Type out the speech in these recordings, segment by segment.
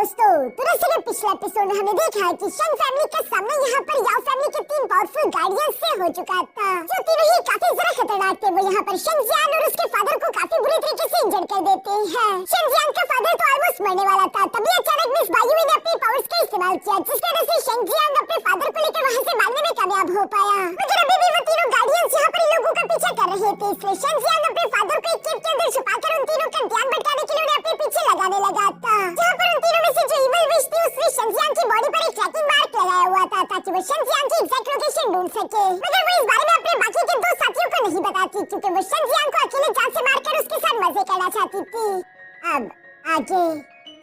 दोस्तों, तुरंत के पिछले एपिसोड में हमने देखा है कि शन फैमिली का सामना यहाँ पर याओ फैमिली के 3 पावरफुल गार्डियंस से हो चुका था, जो तीनों ही काफी जरा खतरनाक थे। वो यहाँ पर शंजियान और उसके फादर को काफी बुरी तरीके से इंजर्ड कर देते हैं। शंजियान का फादर तो ऑलमोस्ट मरने वाला था, तभी अचानक मिस बायुई ने अपनी पावर्स का इस्तेमाल किया, जिसकी वजह से शंजियान अपने फादर को लेकर वहाँ से भागने में कामयाब हो पाया। मगर अभी भी वो तीनों गार्डियंस यहाँ पर इन लोगों का पीछा कर रहे थे, इसलिए शंजियान अपने फादर को एक केव के अंदर छुपाकर उन तीनों का ध्यान भटकाने के लिए उन्हें अपने पीछे लगाने लगा था, जहाँ पर उन तीनों में से जो इविल विश थी उसने शंजियान की बॉडी पर एक ट्रैकिंग मार्क लगाया हुआ था, ताकि वो शंजियान की एग्जैक्ट लोकेशन ढूंढ सके। मगर वो इस बारे में अपने बाकी के 2 साथियों को नहीं बताती, क्योंकि वो शंजियान को अकेले जान से मारकर उसके साथ मजे करना चाहती थी। अब आगे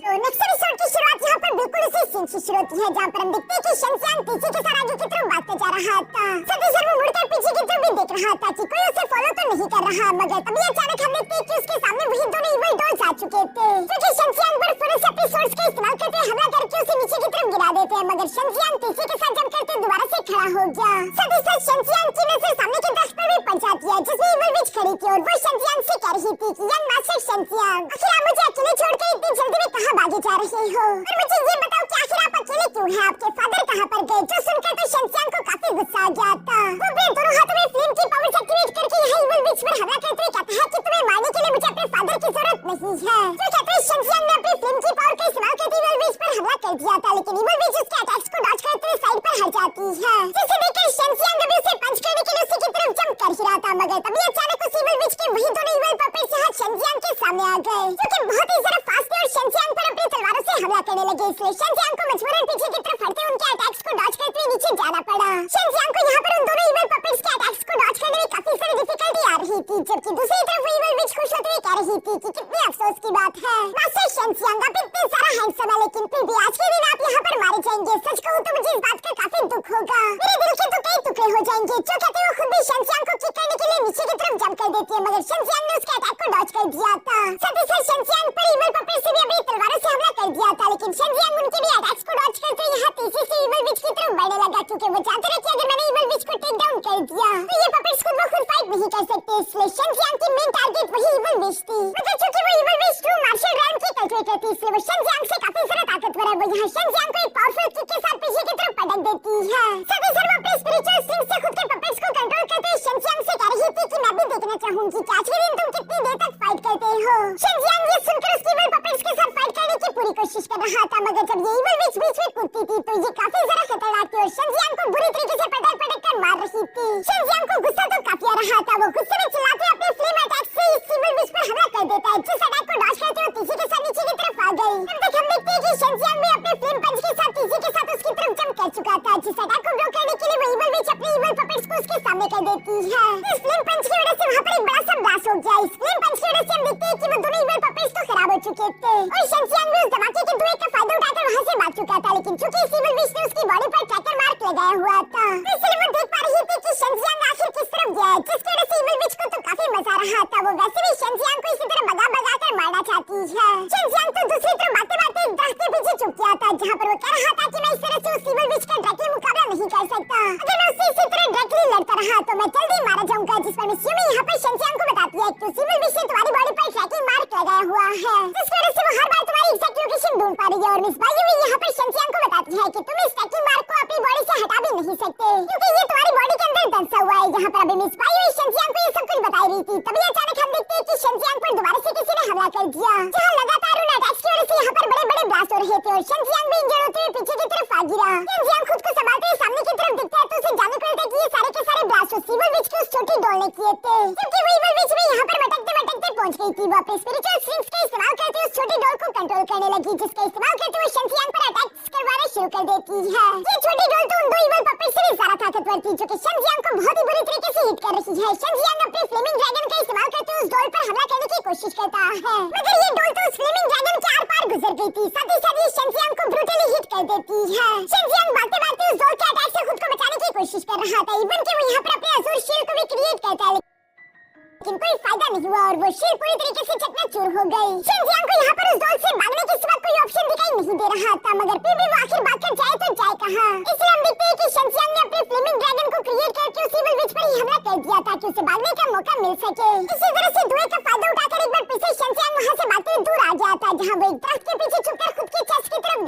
तो नेक्स्ट एपिसोड की शुरुआत यहाँ पर बिल्कुल उसी सीन से शुरू होती है, जहाँ पर हम देखते हैं कि शंजियान पीछे के साथ आगे की तरफ भागते जा रहा था। साथ ही साथ वो मुड़कर पीछे की तरफ भी देख रहा था कि कोई उसे फॉलो तो नहीं कर रहा, मगर तभी अचानक हम देखते हैं कि उसके सामने वही दोनों इविल डॉल्स आ चुके थे, जो कि शंजियान पर फुल अपने सोर्स का इस्तेमाल करते हुए हमला करके उसे नीचे की तरफ गिरा देते हैं। मगर शंजियान पीछे के साथ जंप करते दोबारा से खड़ा हो गया। साथ ही साथ शंजियान की नजर सामने के दरख्त पर भी पड़ जाती है, जिसमें इविल विच खड़ी थी और वो शंजियान से कह रही थी कि यंग मास्टर शंजियान, आखिर आप मुझे अकेले छोड़कर इतनी जल्दी में कहाँ भागे जा रहे हो, और मुझे ये बताओ कि आखिर आप अकेले क्यों हैं, आपके फादर कहाँ पर गए। जो सुनकर तो शंजियान को काफी गुस्सा आ गया था। वो अपने दोनों हाथों में फ्लेम की पावर्स एक्टिवेट करके यहाँ इविल विच पर हमला करते हुए कहता है कि तुम्हें मारने के लिए मुझे अपने फादर की जरूरत नहीं है। तो कहते हैं शंजियान ने अपनी फ्लेम की पावर का इस्तेमाल करके इविल विच पर हमला कर दिया था, लेकिन इविल विच उसके अटैक्स को डॉज करते हुए साइड पर हट जाती है, जिसे देखकर शंजियान कभी उसे पंच करने के लिए उसी की तरफ जंप कर ही रहा था। मगर तभी अचानक उस इविल विच के वही दोनों इविल पपेट्स यहाँ शंजियान के सामने आ गए, जो कि बहुत ही जरा फास्ट थे और शंजियान पर अपनी तलवारों से हमला करने लगे, इसलिए शंजियान को मजबूरन पीछे की तरफ हटते उनके अटैक्स को डॉज करते हुए नीचे जाना पड़ा। शंजियान को यहाँ पर उन दोनों इविल पपेट्स के अटैक्स को डॉज करने में काफी सारी डिफिकल्टी आ रही थी, जबकि दूसरी तरफ वो इविल विच खुश होते हुए कह रही थी कि कितनी अफसोस की बात है मास्टर शंजियान, आप इतने सारा हैंडसम है, लेकिन फिर भी आज के दिन आप यहाँ पर मारे जाएंगे। सच कहूँ तो मुझे इस बात का काफी दुख होगा, मेरे दिल के तो कई टुकड़े हो जाएंगे। जो कहते हुए खुद भी शंजियान को किक करने के लिए नीचे की तरफ जंप कर देती है, मगर शंजियान ने उसके अटैक को डॉज कर दिया था। साथ ही साथ शंजियान पर इविल पपेट्स से भी अपनी तलवारों से हमला कर दिया था, लेकिन शंजियान उनके भी अटैक्स को डॉज करते यहाँ तेजी से इविल विच की तरफ बढ़ने लगा, क्योंकि वो जानते थे कि अगर मैंने इविल विच को टेक डाउन कर दिया तो ये पपेट्स खुद ब खुद फाइट नहीं कर सकते, इसलिए शंजियान की मेन टारगेट वही इविल विच थी। मगर चूंकि वो इविल विच ट्रू मार्शल रैंक की कल्टिवेटर थी, इसलिए वो शंजियान से काफी ज्यादा ताकतवर है। वो यहाँ शंजियान को एक पावरफुल किक के साथ पीछे की तरफ पटक देती है। साथ ही साथ वो अपने स्पिरिचुअल स्ट्रिंग से खुद के पपेट्स को कंट्रोल करते हुए शंजियान से कह रही थी कि मैं भी देखना चाहूंगी कि आज के दिन तुम कितनी देर तक फाइट करते हो। शंजियान ये सुनकर उसके इविल पपेट्स के साथ फाइट करने की पूरी कोशिश कर रहा था, मगर जब ये इविल विच बीच में कूदती थी तो ये काफी ज्यादा खतरनाक थी और शंजियान को बुरी तरीके से पटक कर मार रही थी। शंजियान को गुस्सा तो काफी आ रहा था, वो गुस्से में चिल्लाते अपने फ्लेम अटैक से इस इविल विच पर हमला कर देता है, जिस अटैक को डॉज करते हुए तीसरे के साथ नीचे की तरफ आ गई। तब तक हम देखते हैं कि शंजियान भी अपने फ्लेम पंच के साथ तीसरे के साथ उसकी तरफ जंप कर चुका था, जिस अटैक को ब्लॉक करने के लिए वो इविल विच अपने इविल पपेट्स को उसके सामने कर देती है। इस फ्लेम पंच की वजह से वहाँ पर एक बड़ा सा ब्लास्ट हो गया। इस फ्लेम पंच की वजह से हम देखते हैं कि वो दोनों इविल पपेट्स तो खराब हो चुके थे और शंजियान भी उस धमाके के धुएं का फायदा उठाकर वहाँ से भाग चुका था, लेकिन चूंकि इस इविल विच ने उसकी बॉडी पर ट्रैकर मार्क लगाया हुआ था, इसलिए वो देख पा रही थी कि शंजियान आखिर किस तरफ गया है, जिसकी वजह से इविल विच को तो काफी मजा आ रहा था। वो वैसे भी शंजियान को इसी तरह भगा कर मारना चाहती है। शंजियान तो दूसरी तरफ बातें एक दरख्त के पीछे छुप गया था, जहाँ पर वो कह रहा था कि मैं इस तरह से उस इविल विच का डायरेक्टली मुकाबला नहीं कर सकता, अगर मैं उससे इसी तरह डायरेक्टली लड़ता रहा तो मैं जल्दी मारा जाऊंगा। जिस पर मिस यूमी यहाँ पर शंजियान को बताती है कि उस इविल विच ने तुम्हारी बॉडी पर ट्रैकिंग मार्क लगाया हुआ है, जिस वजह से वो हर बार तुम्हारी एग्जैक्ट लोकेशन ढूंढ पा रही है। और मिस बायुई यहाँ पर शंजियान को बताती है कि तुम इस ट्रैकिंग मार्क को अपनी बॉडी से हटा भी नहीं सकते, क्योंकि ये तुम्हारी बॉडी के अंदर दसा हुआ है। यहाँ पर अभी मिस बायुई शंजियान को ये सब कुछ बता रही थी, तभी अचानक हम देखते हैं कि शंजियान पर दोबारा से किसी ने हमला कर दिया, जहाँ लगातार उन अटैक्स की वजह से यहाँ पर बड़े बड़े ब्लास्ट हो रहे थे और शंजियान भी इंजर्ड होते हुए पीछे की तरफ आ गिरा। शंजियान खुद को संभालते हुए सामने की तरफ दिखता है तो उसे जानने को मिलता है कि ये सारे के सारे ब्लास्ट उस इविल विच की उस छोटी डॉल ने किए थे, जबकि वो इविल विच भी यहाँ पर भटकते पहुंच गई थी। वो अपने स्पिरिचुअल स्ट्रिंग्स का इस्तेमाल करते हुए उस छोटी डॉल को कंट्रोल करने लगी, जिसका इस्तेमाल करते हुए शंजियान पर अटैक्स करवाना शुरू कर देती है। ये छोटी डॉल तो उन दो इविल पपेट्स से भी ज्यादा ताकतवर थी, जो कि शंजियान को बहुत ही बुरी तरीके से हिट कर रही है। शंजियान अपने फ्लेमिंग ड्रैगन का इस्तेमाल करते हुए उस डॉल पर हमला करने की कोशिश करता है, मगर ये डॉल तो उस फ्लेमिंग ड्रैगन के आर पार गुजर गई थी। साथ ही साथ ये शंजियान को ब्रूटली हिट कर देती है। शंजियान भागते उस डॉल के अटैक से खुद को बचाने की कोशिश कर रहा था, इवन कि वो यहाँ पर अपने अज़ूर शील्ड को भी क्रिएट करता है, लेकिन कोई फायदा नहीं हुआ और वो शील्ड पूरी तरीके से चकनाचूर हो गई। शंजियान को यहाँ पर उस डॉल से भागने के सिवा कोई ऑप्शन दिखाई नहीं दे रहा था, मगर फिर भी वो आखिर भागकर जाए तो जाए कहाँ। इसलिए हम देखते हैं कि शंजियान ने अपने फ्लेमिंग ड्रैगन को क्रिएट करके उस इविल विच पर ही हमला कर दिया ताकि उसे भागने का मौका मिल सके। इसी तरह से धुएं का फायदा उठाकर एक बार फिर से शंजियान वहाँ से भागते हुए दूर आ गया था, जहाँ वो एक दरख्त के पीछे छुपकर खुद की चेस्ट की तरफ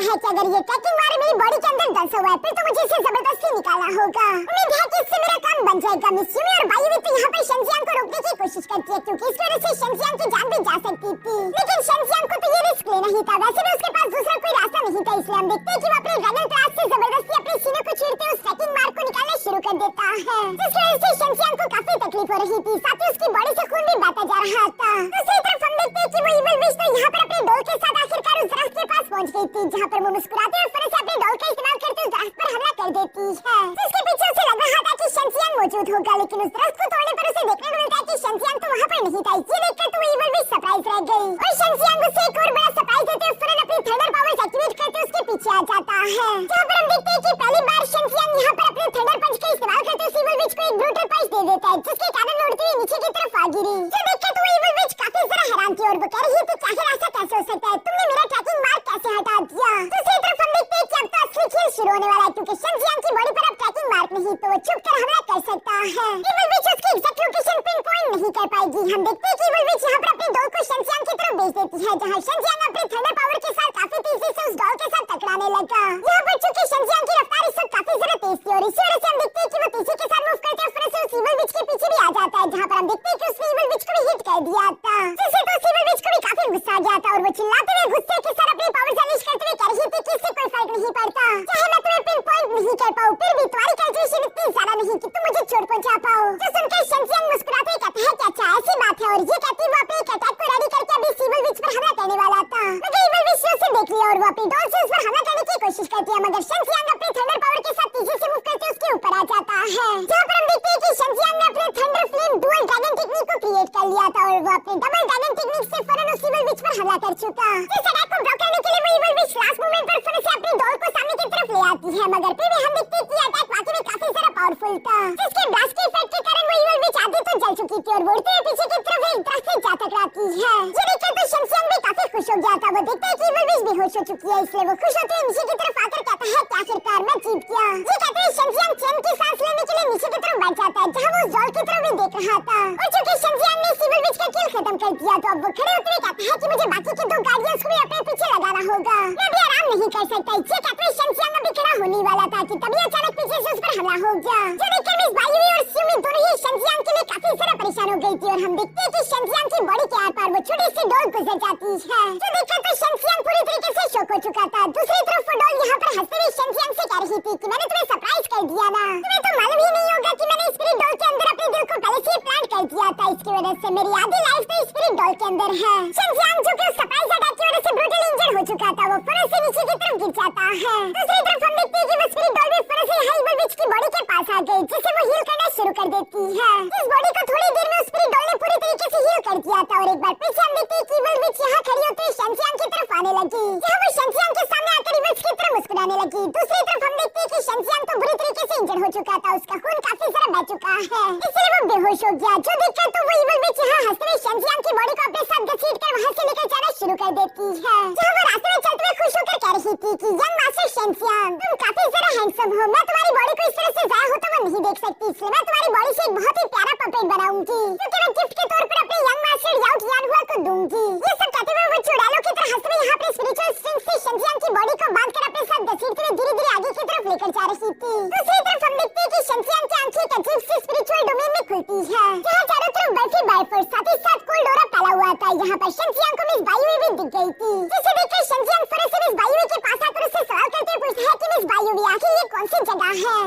कहता है कि अगर ये ट्रैकिंग वायर मेरी बॉडी के अंदर दसा हुआ है फिर तो मुझे इसे जबरदस्ती निकालना होगा। उम्मीद है कि इससे मेरा काम बन जाएगा। मिस यूमी और बायुवी तो यहाँ पर शेंजियांग को रोकने की कोशिश करती है क्योंकि इस वजह से शेंजियांग की जान भी जा सकती थी, लेकिन शेंजियांग को तो ये रिस्क लेना ही था। वैसे भी उसके पास दूसरा कोई रास्ता नहीं था, इसलिए हम देखते हैं कि वो अपने ड्रैगन क्लास से जबरदस्ती अपने सीने को छेड़ते उस ट्रैकिंग मार्क को निकालना शुरू कर देता है, जिसकी वजह से शेंजियांग को काफी तकलीफ हो रही थी, साथ ही उसकी बॉडी से खून भी बहता जा रहा था। दूसरी तरफ हम देखते हैं कि वो इविल विच तो यहाँ पर अपने डॉल के साथ आखिरकार उस दरख्त के पास पहुंच गई थी, जहाँ पर वो मुस्कुराते हुए फिर से अपने डॉल का इस्तेमाल करते उस दरख्त पर हमला कर देती है। जिसके पीछे उसे लग रहा था कि शेंजियांग मौजूद होगा, लेकिन उस दरख्त को तोड़ने पर उसे देखने को मिलता है कि शेंजियांग तो वहाँ पर नहीं था। ये देखकर तो वो इविल विच सरप्राइज रह गई और शेंजियांग उसे एक और बड़ा सरप्राइज देते हुए फौरन अपनी थंडर पावर्स एक्टिवेट करते उसके पीछे आ जाता है, जहाँ पर हम देखते हैं कि पहली बार शेंजियांग यहाँ पर अपने थंडर पंच का इस्तेमाल करते हुए इविल विच को एक ब्रूटल पंच दे देता है, जिसके कारण उड़ती हुई नीचे की तरफ आ गिरी। जो देखकर तो इविल विच काफी जरा हैरान थी और वो कह रही थी कि आखिर ऐसा कैसे हो सकता है, तुमने मेरा ट्रैकिंग मार्क कैसे हटा दिया। दूसरी तरफ हम देखते हैं कि अब तो असली खेल शुरू होने वाला है क्योंकि शेंजियांग की बॉडी पर अब ट्रैकिंग मार्क नहीं तो वो छुप कर हमला कर सकता है। इविल विच उसकी एग्जैक्ट लोकेशन पिन पॉइंट नहीं कर पाएगी। हम देखते हैं कि इविल विच यहाँ पर अपने डॉल को शेंजियांग की तरफ भेज देती है, जहाँ शेंजियांग अपने थंडर पावर के साथ काफी तेजी से उस डॉल के साथ टकराने लगा। यहाँ पर चूंकि शेंजियांग की रफ्तार इस वक्त काफी ज्यादा तेज थी और इसी वजह से हम देखते हैं कि वो तेजी के साथ मूव करते हुए फिर से उस इविल विच के पीछे भी आ जाता है, जहाँ पर हम देखते हैं कि उसने इविल विच को भी हिट कर दिया था, जिससे तो उस इविल विच को भी काफी गुस्सा आ गया था और वो चिल्लाते हुए गुस्से के साथ अपनी पावर्स अनलीश करते हुए कह रही थी कि इससे कोई फर्क नहीं पड़ता, चाहे मैं तुम्हें पिन पॉइंट नहीं कर पाऊं, फिर भी तुम्हारी कैलकुलेशन इतनी ज्यादा नहीं कि तुम मुझे चोट पहुंचा पाओ। जो सुनकर शेंजियांग मुस्कुराते हुए कहता है कि अच्छा ऐसी बात है, और ये कहती वो अपने एक अटैक को रेडी करके अभी इविल विच पर हमला करने वाला था, मगर इविल विच ने उसे देख लिया और वो अपनी डॉल से उस पर हमला करने की कोशिश करती है, मगर शेंजियांग अपने थंडर पावर के साथ तेजी से मूव करते उसके ऊपर आ जाता है, जहाँ पर हम देखते हैं कि शेंजियांग ने अपने thunder flame dual dragon technique को क्रिएट कर लिया था और वो अपने डबल ड्रैगन टेक्निक से फौरन उस इविल विच पर हमला कर चुका। इस अटैक को ब्लॉक करने के लिए वो इविल विच लास्ट मोमेंट पर फिर से अपनी डॉल को सामने की तरफ ले आती है, मगर फिर भी हम देखते हैं कि अटैक वाकई में काफी ज्यादा पावरफुल था, जिसके ब्लास्ट के इफेक्ट के कारण वो इविल विच आधी तो जल चुकी थी और उड़ते हुए पीछे की तरफ एक दरख्त से जा टकराती है। ये देखकर तो शेंजियांग भी काफी खुश हो गया था, वो देखता है कि इविल विच बेहोश हो चुकी है, इसलिए वो खुश होते हुए नीचे की तरफ आकर कहता है कि आखिरकार मैं जीत गया। ये कहते हुए शेंजियांग चैन की सांस लेने के लिए नीचे की तरफ बैठ जाता है, जहाँ वो उस डॉल की तरफ भी देख रहा था, और चूंकि शेंजियांग ने इविल विच का किल खत्म कर दिया तो अब वो खड़े होते हुए कहता है कि मुझे बाकी के दो गार्डियंस को भी अपने पीछे लगाना होगा, मैं भी आराम नहीं कर सकता। ये कहते हुए शेंजियांग अभी खड़ा होने वाला था कि तभी अचानक पीछे से उस पर हमला हो गया, जो देखकर मिस बायुवी और स्यूमी दोनों ही शेंजियांग के लिए काफी ज्यादा परेशान हो गई थी, और हम देखते हैं कि शेंजियांग की बॉडी के आर पार वो छोटी सी डॉल गुजर जाती है, जो देखकर तो शेंजियांग पूरी तरीके से शॉक हो चुका था। दूसरी तरफ वो डॉल यहाँ पर हंसते हुए शेंजियांग से कह रही थी कि मैंने तुम्हें सरप्राइज कर दिया ना, तुम्हें तो मालूम ही नहीं होगा कि मैंने स्पिरिट डॉल के अंदर अपने दिल को पहले से प्लांट कर दिया था, इसकी वजह से मेरी आधी लाइफ तो स्पिरिट डॉल के अंदर है। शेंजियांग जो कि उस सरप्राइज अटैक की वजह से ब्रूटली इंजर्ड हो चुका था, वो फौरन से नीचे की तरफ गिर जाता है। दूसरी तरफ हम देखते हैं कि वो स्पिरिट डॉल भी फौरन से इविल विच की बॉडी के पास आ गई, जिससे वो हील करना शुरू कर देती है। इस बॉडी को थोड़ी देर में उस स्पिरिट डॉल ने पूरी तरीके से हील कर दिया था, और एक बार फिर से हम देखते हैं कि इविल विच यहाँ खड़ी होते हुए शेंजियांग की तरफ आने लगी, जहाँ वो शेंजियांग के सामने आकर इविल विच की तरफ मुस्कुराने लगी। दूसरी तरफ हम देखते हैं कि शेंजियांग तो बुरी तरीके से इंजर्ड हो चुका था, उसका खून काफी सारा बह चुका है, इसलिए वो बेहोश हो गया, जो देखकर तो वो इविल विच यहाँ हंसते हुए शेंजियांग की बॉडी को अपने साथ घसीटकर वहाँ से लेकर जाना शुरू कर देती है, जहाँ वो रास्ते में चलते हुए खुश होकर कह रही थी कि यंग मास्टर शेंजियांग तुम काफी ज्यादा हैंडसम हो, मैं तुम्हारी बॉडी को इस तरह से जाया होता हुआ नहीं देख सकती, इसलिए मैं तुम्हारी बॉडी से एक बहुत ही प्यारा पपेट बनाऊंगी, क्योंकि मैं गिफ्ट के तौर पर अपने यंग मास्टर याओ जियानहुआ को दूंगी। ये सब कहते हुए वो चुड़ैलों की तरह हंसते हुए यहाँ अपने स्पिरिचुअल स्ट्रिंग से शेंजियांग की बॉडी को बांधकर अपने साथ घसीटते हुए धीरे धीरे आगे की तरफ लेकर जा रही थी। दूसरी तरफ हम देखते हैं कि शेंजियांग की आंखें एक अजीब सी स्पिरिचुअल डोमेन में खुलती है, जहाँ चारों तरफ बर्फी बर्फ और साथ ही साथ कोल्ड ऑरा फैला हुआ था। यहाँ पर शेंजियांग को मिस बायुवी भी दिख गई थी, जिसे देखकर शेंजियांग फौरन से मिस बायुवी के पास आकर उससे सवाल करते हुए पूछता है कि मिस बायुवी आखिर ये कौन सी जगह है।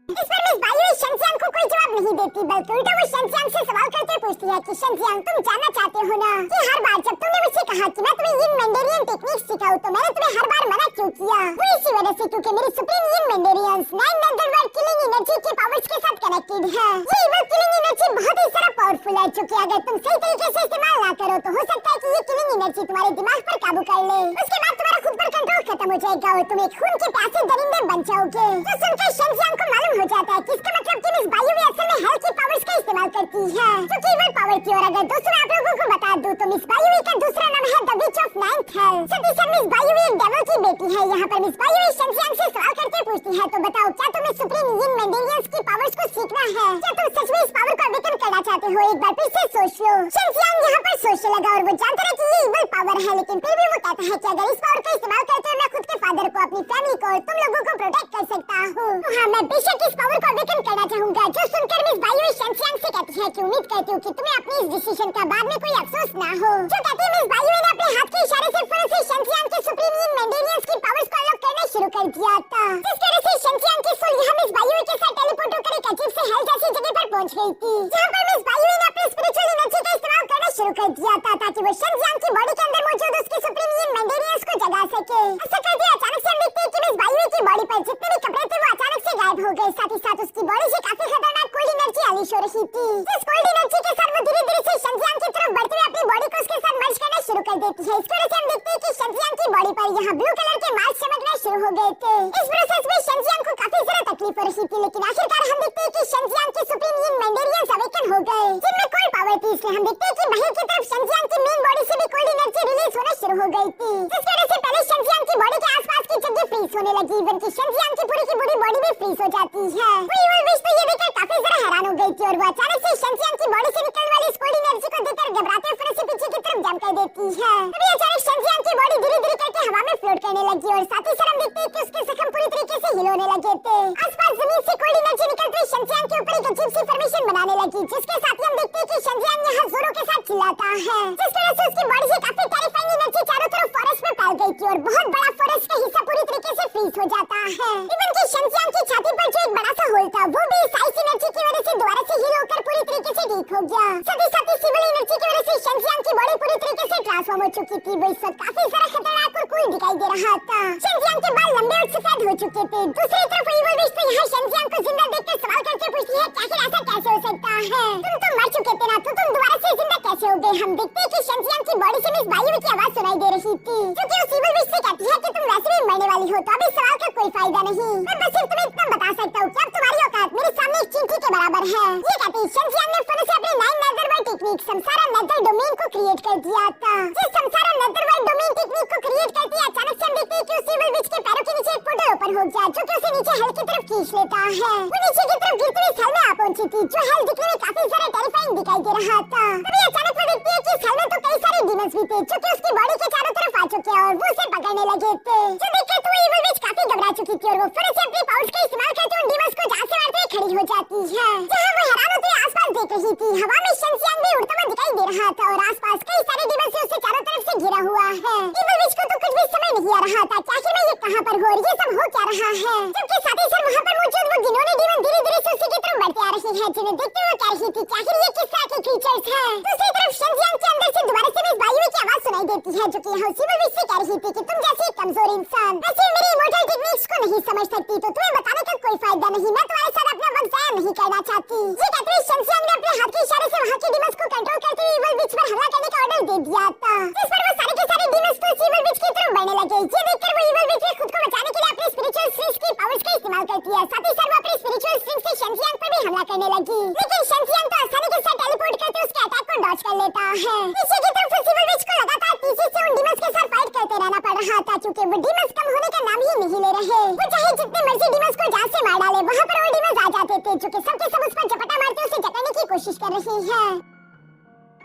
इस पर मिस बायुवी शेंजियांग को कोई जवाब नहीं देती, बल्कि उल्टा वो शेंजियांग से सवाल करते पूछती है कि शेंजियांग तुम जानना चाहते हो ना कि हर बार जब तुमने मुझसे कहा कि मैं तुम्हें यिन मेंडेरियन टेक्निक सिखाऊं तो मैंने तुम्हें हर बार मना क्यों किया। वो इसी वजह से क्योंकि मेरी सुप्रीम यिन मेंडेरियंस 900 वर्ड किलिंग एनर्जी के पावर्स के साथ कनेक्टेड है। ये इवल किलिंग एनर्जी बहुत ही सारा पावरफुल है, जो कि अगर तुम सही तरीके से इस्तेमाल ना करो तो हो सकता है कि ये किलिंग एनर्जी तुम्हारे दिमाग पर काबू कर ले, उसके बाद तुम्हारा खुद पर कंट्रोल खत्म हो जाएगा और तुम एक खून के प्यासे दरिंदे बन जाओगे। तो सुनकर शेंजियांग को मालूम हो जाता है कि इसका मतलब कि मिस बायुवी असल में हेल की पावर्स का इस्तेमाल करती है, जो कि इवल पावर की। और अगर दोस्तों मैं आप लोगों को बता दूं तो मिस बायुवी का दूसरा नाम है the witch of of 9th hell. सती सर मिस बायुई एक डेवल की बेटी है। यहाँ पर मिस बायुई शेंजियांग से सवाल करके पूछती है, तो बताओ क्या तुम्हें सुप्रीम यिन मेंडेलियंस की पावर्स को सीखना है? क्या तुम सच में इस पावर को अवेकन करना चाहते हो? एक बार फिर से सोच लो। शेंजियांग यहाँ पर सोचने लगा और वो जानता है कि ये इविल पावर है, लेकिन फिर भी वो कहता है कि अगर इस पावर का इस्तेमाल करते हुए मैं खुद के फादर को, अपनी फैमिली को और तुम लोगों को प्रोटेक्ट कर सकता हूँ, तो हाँ, मैं बेशक इस पावर को अवेकन करना चाहूंगा। जो सुनकर मिस बायुई शेंजियांग से कहती है कि उम्मीद करती हूँ कि तुम्हें अपनी इस डिसीजन का बाद में कोई अफसोस ना हो। जो कहती है मिस बायुई ने अपने हाथ के इशारे से फिर से शेंजियांग के सुप्रीम यिन मेंडेलियंस की पावर्स को अनलॉक करना शुरू कर दिया था। जिस तरह से शेंजियांग की सोल यहाँ मिस बायुई के साथ टेलीपोर्ट होकर एक अजीब से हेल जैसी जगह पर पहुंच गई थी, जहाँ पर मिस बायुई ने अपनी स्पिरिचुअल एनर्जी का इस्तेमाल करना शुरू कर दिया था ताकि वो शेंजियांग की बॉडी के अंदर मौजूद उसके सुप्रीम यिन मेंडेलियंस को जगा सके। ऐसा करते अचानक से हम देखते हैं कि मिस बायुई की बॉडी पर जितने भी कपड़े थे वो अचानक से गायब हो गए। साथ ही साथ उसकी बॉडी से काफी खतरनाक कोल्ड एनर्जी अनलीश हो रही थी। इस कोल्ड एनर्जी के साथ वो धीरे-धीरे से शेंजियांग की तरफ बढ़ते हुए अपनी बॉडी को उसके साथ मर्ज करना शुरू कर देती है। इस तरह से हम देखते हैं कि शेंजियांग की बॉडी पर यहाँ ब्लू कलर के मार्क्स चमकना शुरू हो गए थे। इस प्रोसेस में शेंजियांग को काफी ज्यादा तकलीफ हो रही थी, लेकिन आखिरकार हम देखते हैं कि शेंजियांग की सुप्रीम यिन मेंडेलियंस अवेकन हो गए, जिनमें कोल्ड पावर थी। इसलिए हम देखते हैं कि बाहर की तरफ शेंजियांग की मेन बॉडी से भी कोल्ड एनर्जी रिलीज होना शुरू हो गई थी। जिस तरह से पहले शेंजियांग की बॉडी के आसपास की जगह फ्रीज होने लगी, इवन कि शेंजियांग की पूरी बॉडी भी फ्रीज हो जाती है। वो इविल विच तो ये देखकर काफी ज्यादा हैरान हो गई थी और वो अचानक से शेंजियांग की बॉडी से निकलने वाली इस कोल्ड एनर्जी को देखकर घबराते हुए फिर से पीछे की तरफ जंप कर देती है। तभी अचानक शेंजियांग की बॉडी धीरे-धीरे करके हवा में फ्लोट करने लगी और साथ ही साथ हम देखते हैं कि उसके जख्म पूरी तरीके से हील होने लगे थे। आसपास जमीन से कोल्ड एनर्जी निकलते हुए शेंजियांग के ऊपर एक अजीब सी फॉर्मेशन बनाने लगी, जिसके साथ ही हम देखते हैं कि शेंजियांग यहाँ जोरों के साथ चिल्लाता है। जिस तरह से उसकी बॉडी से काफी टेरिफाइंग एनर्जी चारों तरफ फॉरेस्ट में फैल गई थी और बहुत बड़ा फॉरेस्ट का हिस्सा पूरी तरीके से फ्रीज हो जाता है। इवन कि शेंजियांग की छाती पर जो एक बड़ा सा होल था वो भी इस आइस एनर्जी की वजह से दोबारा से हील होकर पूरी तरीके से ठीक हो गया। साथ ही साथ इस सिविल एनर्जी की वजह से शेंजियांग की बॉडी पूरी तरीके से ट्रांसफॉर्म हो चुकी थी। वो इस वक्त काफी सारा खतरनाक और कूल दिखाई दे रहा था। शेंजियांग के बाल लंबे और सफेद हो चुके थे। दूसरी तरफ इविल विच तो यहाँ शेंजियांग को जिंदा देखकर सवाल करके पूछती है, आखिर ऐसा कैसे हो सकता है? तुम तो मर चुके थे ना, तो तुम दोबारा से जिंदा कैसे हो गए? हम देखते हैं कि शेंजियांग की बॉडी से मिस बायुई की आवाज सुनाई दे रही थी, जो कि उस इविल विच से कहती है कि तुम वैसे भी मरने वाली हो, तो अब इस सवाल का कोई फायदा नहीं। मैं बस सिर्फ तुम्हें इतना बता सकता हूँ कि अब तुम्हारी औकात मेरे सामने एक चींटी के बराबर है। ये कहती शेंजियांग ने फिर से अपने 9 नेदरवर्ल्ड टेक्निक संसारा नेदर डोमेन को क्रिएट कर दिया था। जिस संसारा नेदरवर्ल्ड डोमेन टेक्निक को क्रिएट करती है, अचानक से हम देखते हैं कि उस इविल विच के पैरों के नीचे एक पोर्टल ओपन हो गया, जो कि उसे नीचे हेल की तरफ खींच लेता है। वो नीचे की तरफ गिरती हुई हेल में आ पहुंची थी, जो हेल दिखने में काफी ज्यादा टेरिफाइंग दिखाई दे रहा था। तभी अचानक वो देखती है कि इस हेल में तो कई सारे डीमंस भी थे, जो कि उसकी बॉडी के चारों तरफ आ चुके हैं और वो उसे पकड़ने लगे थे। जो देखकर तो इविल विच काफी घबरा चुकी थी और वो फिर से अपनी पावर्स का इस्तेमाल करते हुए डीमंस को जहां से मारते हुए खड़ी हो जाती है। जहां वो हैरान होते हुए आसपास देख रही थी, हवा में शेंजियांग भी उड़ता हुआ दिखाई दे रहा था और आसपास कई सारे डीमंस से उसे चारों तरफ से घिरा हुआ है। इविल विच को तो कुछ भी समझ नहीं आ रहा था कि आखिर में ये कहां पर हो और ये सब हो क्या रहा है। जबकि साथ ही साथ वहां पर मौजूद वो घिनौने डीमन धीरे-धीरे से उसी की तरफ बढ़ते आ रहे हैं, जिन्हें देखते हुए कह रही थी कि आखिर ये किस तरह के क्रीचर्स हैं। दूसरी तरफ शेंजियांग के अंदर से दोबारा से मिस बायुई की आवाज सुनाई देती है, जो कि यहाँ इविल विच से कह रही थी कि तुम जैसे एक कमजोर इंसान ऐसे मेरी इमोर्टल टेक्निक्स को नहीं समझ सकती, तो तुम्हें बताने का कोई फायदा नहीं। मैं तुम्हारे साथ अपना वक्त जाया नहीं करना चाहती। ये कहते हुए शेंजियांग ने अपने हाथ के इशारे से वहां के डीमंस को कंट्रोल करते हुए इविल विच पर हमला करने का ऑर्डर दे दिया था, जिस पर वो सारे के सारे डीमंस तो इविल विच की तरफ बढ़ने लगे। ये देखकर वो इविल विच खुद को बचाने के लिए अपने स्पिरिचुअल स्ट्रिंग्स की पावर्स का इस्तेमाल करती है। साथ ही साथ वो अपने स्पिरिचुअल स्ट्रिंग्स से शेंजियांग पर भी हमला करने लगी, लेकिन शेंजियांग तो आसानी के साथ टेलीपोर्ट करके उसके अटैक को डॉज कर लेता है। पीछे की तरफ इविल विच को लगातार तेजी से उन डीमंस के साथ फाइट करते रहना पड़ रहा था, क्योंकि वो डीमंस कम होने का नाम ही नहीं ले रहे। वो चाहे जितने मर्जी डीमंस को जान से मार डाले, वहां पर और डीमंस आ जाते थे, जो कि सबके सब उस पर झपटा मारते उसे जकड़ने की कोशिश कर रही है।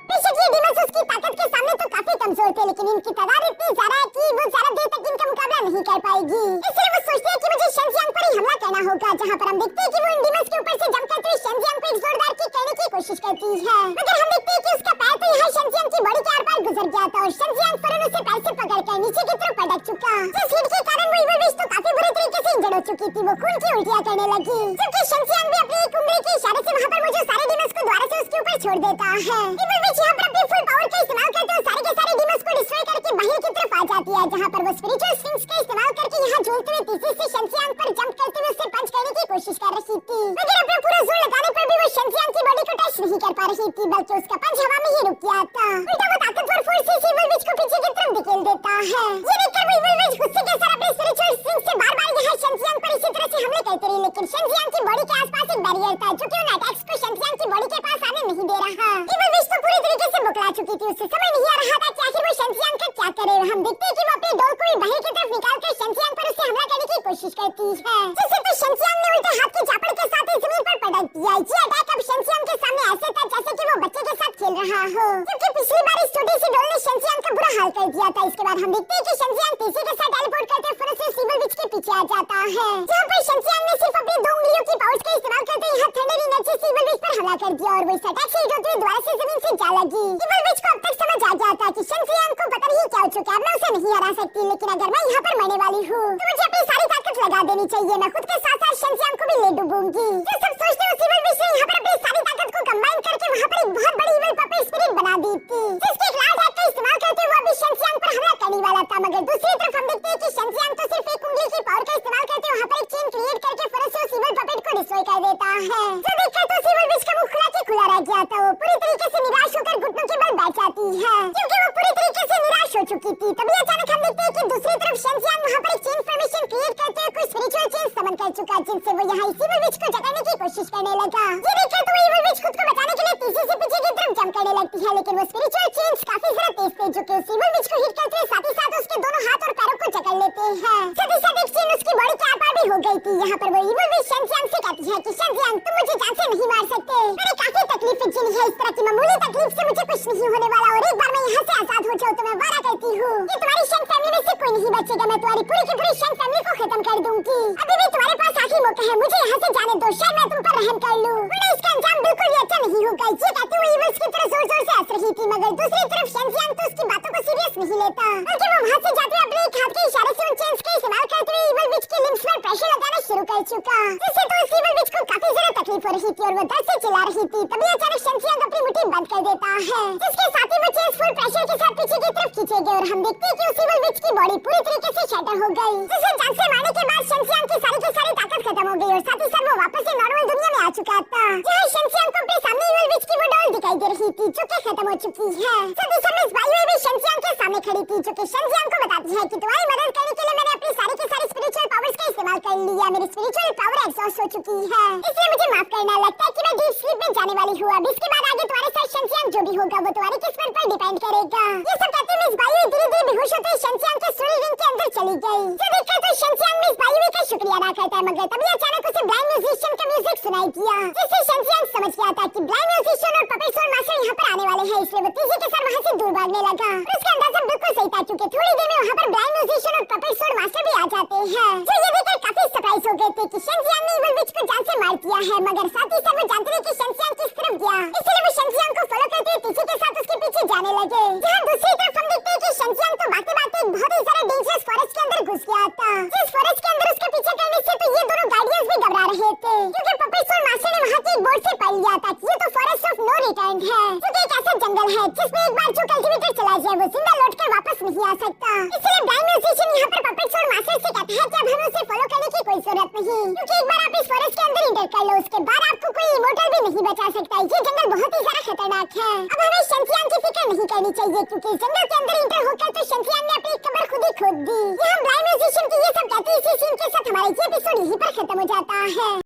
बेशक ये डीमंस उसकी ताकत के सामने तो काफी कमजोर थे, लेकिन इनकी तादाद इतनी ज्यादा है कि वो ज्यादा देर तक इनका मुकाबला नहीं कर पाएगी। इसलिए वो सोचते हैं कि मुझे शेंजियांग पर ही हमला करना होगा, जहां पर हम देखते हैं कि वो इन डीमंस के ऊपर से जंप करते हुए शेंजियांग को एक जोरदार किक करने की कोशिश करती है, मगर हम देखते हैं कि उसका पैर तो यहाँ शेंजियांग की बॉडी के आर-पार गुजर गया था और शेंजियांग फौरन उसे पैर से पकड़कर नीचे की तरफ पटक चुका। जिस हिट के कारण वो इविल विच तो काफी बुरी तरीके से इंजर्ड हो चुकी थी। वो खून की उल्टियां करने लगी, जबकि शेंजियांग भी अपनी एक उंगली के इशारे से वहां पर मौजूद सारे डीमंस को दोबारा से उसके ऊपर छोड़ देता है। इविल विच यहाँ पर अपनी फुल पावर का इस्तेमाल करते हुए सारे के सारे डीमंस को डिस्ट्रॉय करके बाहर की तरफ आ जाती है, जहां पर वो स्पिरिचुअल स्ट्रिंग्स का इस्तेमाल करके यहाँ झूलते हुए तेजी से शेंजियांग पर जंप करते हुए उसे पंच करने की कोशिश कर रही थी, मगर अपना पूरा जोर लगाने पर भी वो शेंजियांग की बॉडी को टच नहीं कर पा रही थी, बल्कि उसका पंच हवा में ही रुक गया था। उल्टा वो ताकतवर फोर्स से इविल विच को पीछे की तरफ धकेल देता है। ये देखकर वो इविल विच गुस्से के साथ अपने स्पिरिचुअल स्ट्रिंग्स से बार-बार यहाँ शेंजियांग पर इसी तरह से हमले करती रही, लेकिन शेंजियांग की बॉडी के आसपास एक बैरियर था, जो कि उन अटैक्स को शेंजियांग की बॉडी के पास आने नहीं दे रहा। इविल विच तो पूरी तरीके से बुकला चुकी थी, उसे समझ नहीं आ रहा था कि आखिर वो शेंजियांग का क्या करे। हम देखते हैं कि वो अपनी डोल को बाहर की तरफ निकालकर शंसियांग पर उससे हमला करने की कोशिश करती है, जिससे तो शंसियांग ने उल्टे हाथ की झापड़ के साथ ही जमीन पर पटक दिया। ये अटैक अब शंसियांग के सामने ऐसे था जैसे कि वो बच्चे के साथ खेल रहा हो, क्योंकि पिछली बार इस छोटी सी डोल ने शंसियांग का बुरा हाल कर दिया था। इसके बाद हम देखते हैं कि शंसियांग तेजी के साथ टेलीपोर्ट करते हुए फुरस से सीबल विच के पीछे आ जाता है, जहाँ पर शंसियांग ने सिर्फ अपनी 2 उंगलियों की पावर्स का इस्तेमाल करते यहाँ थंडर एनर्जी सीबल विच पर हमला कर दिया और वो इस अटैक से हिट होते हुए दोबारा से जमीन से जा लगी। सीबल विच को अब तक समझ आ गया था कि शंसियांग को पता नहीं क्या हो चुका है, मैं उसे नहीं हरा सकती, लेकिन अगर मैं यहाँ पर मरने वाली हूँ तो मुझे अपनी सारी ताकत लगा देनी चाहिए। मैं खुद के साथ साथ शंसियांग को भी ले डूबूंगी। जो सब सोचते हुए सीबल विच ने यहाँ पर अपनी सारी ताकत को कंबाइन करके वहाँ पर एक बहुत बड़ी इविल पपेट स्पिरिट बना दी थी, जिसके लाल हैक का इस्तेमाल करते हुए अभी शंसियांग पर हमला करने वाला था। मगर दूसरी तरफ हम देखते हैं कि शंसियांग तो सिर्फ एक उंगली की पावर का इस्तेमाल करते हुए वहाँ पर एक चेन क्रिएट करके फुरस से उस इविल पपेट को डिस्ट्रॉय कर देता है। जो देखकर तो सीबल विच का मुंह खुला के खुला रह गया था। वो पूरी तरीके से निराश होकर घुटनों के बल बैठ जाती है, क्योंकि वो पूरी तरीके से निराश हो चुकी थी। तभी अचानक हम देखते हैं कि दूसरी तरफ शंसियांग वहाँ पर एक चेन फॉर्मेशन क्रिएट करते हुए कुछ स्पिरिचुअल चेन समन कर चुका, जिनसे वो यहाँ सीबल विच को जगाने की कोशिश करने लगा। ये देखकर तो इविल विच खुद को बचाने के लिए तेजी से पीछे की तरफ जंप करने लगती है, लेकिन वो स्पिरिचुअल चेन्स काफी ज्यादा तेज थे जो कि सीबल विच को हिट करते हुए साथ ही साथ उसके दोनों हाथ और पैरों को जकड़ लेते हैं। साथ ही साथ एक चेन उसकी बॉडी के आर-पार भी हो गई थी। यहाँ पर वो इविल विच शंसियांग से कहती है कि शंसियांग तुम मुझे जान से नहीं मार सकते, मैंने काफी तकलीफें झेली है, इस तरह की मामूली तकलीफ से मुझे कुछ नहीं होने वाला और एक बार मैं यहाँ से आजाद हो जाऊँ तो मैं वादा करती हूँ कि तुम्हारी शंख फैमिली में से कोई नहीं बचेगा, मैं तुम्हारी पूरी की पूरी शंख फैमिली को खत्म कर दूंगी। अभी भी तुम्हारे पास आखिरी मौका है, मुझे यहाँ से जाने दो, शायद मैं तुम पर रहम कर लूँ, वरना इसका अंजाम बिल्कुल भी अच्छा नहीं होगा। ये कहते हुए इविल्स की तरफ जोर-जोर से हंस रही थी, मगर दूसरी तरफ शंसियांग तो उसकी बातों को सीरियस नहीं लेता, बल्कि वो वहाँ से जाते हुए अपने एक हाथ के इशारे से उन चेन्स का इस्तेमाल करते हुए इविल विच की लिम्स पर प्रेशर लगाना शुरू कर चुका, जिससे तो उस इविल विच को काफी ज्यादा तकलीफ हो रही थी और वो दर्द से चिल्ला रही थी। तभी अचानक शंसियांग अपनी मुट्ठी बंद कर देता है, जिसके साथ ही वो चेन्स फुल प्रेशर के साथ पीछे की तरफ खींचे गए और हम देखते हैं कि उस इविल विच की बॉडी पूरी तरीके से शटर हो गई, जिसे जान से मारने के बाद शंसियांग की सारी ताकत खत्म हो गई और साथ ही साथ वो वापस से नॉर्मल दुनिया में आ चुका था, जहाँ शंसियांग को अपने सामने इविल विच की वो डॉल दिखाई दे रही थी जो कि खत्म हो चुकी है। साथ ही साथ मिस बायु भी शंसियांग के सामने खड़ी थी, जो कि शंसियांग को बताती है कि तुम्हारी मदद करने के लिए मैंने अपनी सारी स्पिरिचुअल पावर्स का इस्तेमाल कर लिया, मेरी स्पिरिचुअल पावर एग्जॉस्ट हो चुकी है, इसलिए मुझे माफ करना, लगता है कि मैं डीप स्लीप में जाने वाली हूँ। अब इसके बाद आगे तुम्हारे साथ शंसियांग जो भी होगा वो तुम्हारी किस्मत पर डिपेंड करेगा। ये सब कहते मिस बायु धीरे-धीरे बेहोश होते शंसियांग के सोल रिंग के अंदर चली गई। तो देखकर तो शंसियांग मिस बायु का शुक्रिया अदा करता है, मगर तभी अचानक उसे ब्लाइंड म्यूजिशियन का म्यूजिक सुनाई दिया, जिससे शंसियांग समझ गया था कि ब्लाइंड म्यूजिशियन और पपेट सोल मास्टर यहाँ पर आने वाले हैं, इसलिए वो तेजी के साथ वहाँ से दूर भागने लगा। उसका अंदाजा बिल्कुल सही था, क्योंकि थोड़ी देर में वहाँ पर ब्लाइंड म्यूजिशियन और पपेट सोल मास्टर भी आ जाते हैं, जो ये देखकर काफी सरप्राइज हो गए थे कि शंसियांग ने इविल विच को जान से मार दिया है, मगर साथ ही साथ वो जानते थे कि शंसियांग किस तरफ गया, इसलिए वो शंसियांग को फॉलो करते हुए तेजी के साथ उसके पीछे जाने लगे। जहाँ दूसरी तरफ हम देखते हैं कि शंसियांग तो भागते-भागते एक बहुत ही सारे डेंजरस फॉरेस्ट के अंदर घुस गया था, जिस फॉरेस्ट के अंदर उसके पीछे करने से तो ये दोनों गार्डियंस भी घबरा रहे थे, क्योंकि पपेट सोल मास्टर ने वहाँ के एक बोर्ड से पढ़ लिया था कि ये तो फॉरेस्ट ऑफ नो रिटर्न है, जो कि एक ऐसा जंगल है जिसमें एक बार जो कल्टीवेटर चला जाए वो जिंदा लौटकर वापस नहीं आ सकता। इसलिए ब्लाइंड म्यूजिशियन यहाँ पर पपेट सोल मास्टर से कहता है कि अब हमें उसे फॉलो करने की कोई जरूरत नहीं, क्योंकि एक बार आप इस फॉरेस्ट के अंदर इंटर कर लो, उसके बाद आपको कोई इमोर्टल भी नहीं बचा सकता। ये जंगल बहुत ही ज्यादा खतरनाक है, अब हमें शंसियांग की फिक्र नहीं करनी चाहिए, क्योंकि इस जंगल के अंदर इंटर होकर तो शंसियांग ने अपनी कब्र खुद ही खोद दी। यहाँ ब्लाइंड म्यूजिशियन की ये सब कहते हैं, इसी सीन के साथ हमारा ये एपिसोड यहीं पर खत्म हो जाता है।